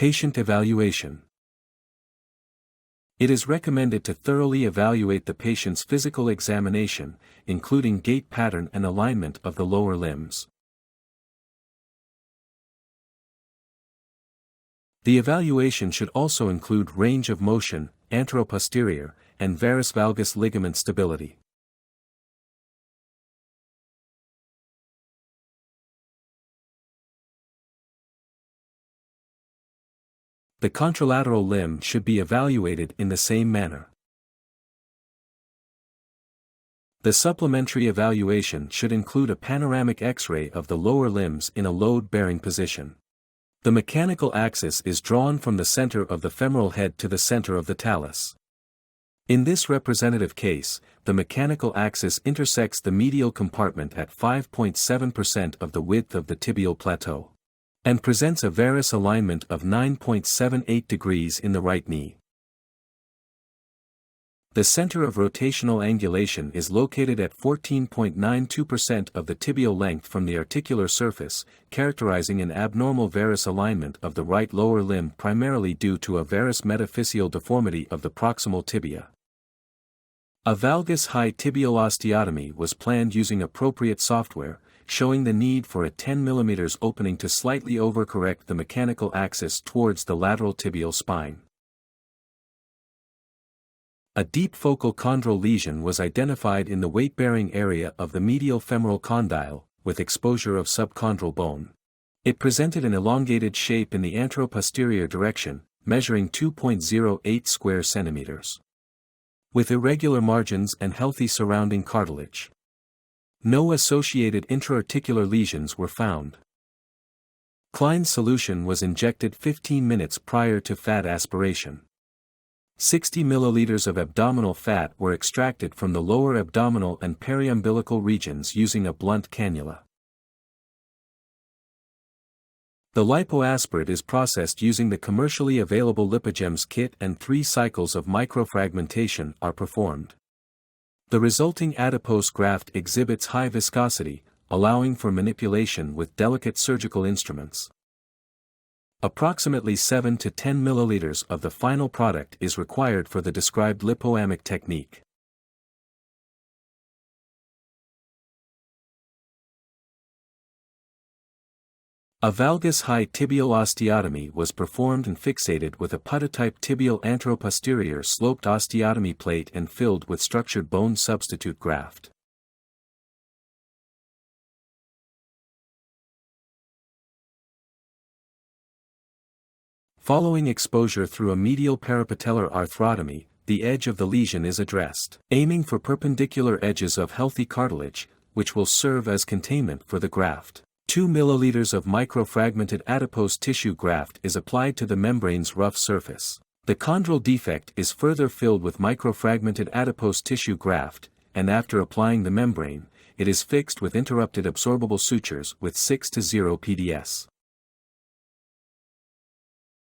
Patient evaluation. It is recommended to thoroughly evaluate the patient's physical examination, including gait pattern and alignment of the lower limbs. The evaluation should also include range of motion, anteroposterior, and varus valgus ligament stability. The contralateral limb should be evaluated in the same manner. The supplementary evaluation should include a panoramic X-ray of the lower limbs in a load-bearing position. The mechanical axis is drawn from the center of the femoral head to the center of the talus. In this representative case, the mechanical axis intersects the medial compartment at 5.7% of the width of the tibial plateau, and presents a varus alignment of 9.78 degrees in the right knee. The center of rotational angulation is located at 14.92% of the tibial length from the articular surface, characterizing an abnormal varus alignment of the right lower limb primarily due to a varus metaphyseal deformity of the proximal tibia. A valgus high tibial osteotomy was planned using appropriate software, showing the need for a 10 mm opening to slightly overcorrect the mechanical axis towards the lateral tibial spine. A deep focal chondral lesion was identified in the weight-bearing area of the medial femoral condyle, with exposure of subchondral bone. It presented an elongated shape in the anteroposterior direction, measuring 2.08 square centimeters, with irregular margins and healthy surrounding cartilage. No associated intra-articular lesions were found. Klein's solution was injected 15 minutes prior to fat aspiration. 60 milliliters of abdominal fat were extracted from the lower abdominal and periumbilical regions using a blunt cannula. The LIPO aspirate is processed using the commercially available LipoGems kit, and 3 cycles of microfragmentation are performed. The resulting adipose graft exhibits high viscosity, allowing for manipulation with delicate surgical instruments. Approximately 7 to 10 milliliters of the final product is required for the described LIPO AMIC technique. A valgus high tibial osteotomy was performed and fixated with a putty-type tibial anteroposterior sloped osteotomy plate and filled with structured bone substitute graft. Following exposure through a medial parapatellar arthrotomy, the edge of the lesion is addressed, aiming for perpendicular edges of healthy cartilage, which will serve as containment for the graft. 2 milliliters of microfragmented adipose tissue graft is applied to the membrane's rough surface. The chondral defect is further filled with microfragmented adipose tissue graft, and after applying the membrane, it is fixed with interrupted absorbable sutures with 6 to 0 PDS.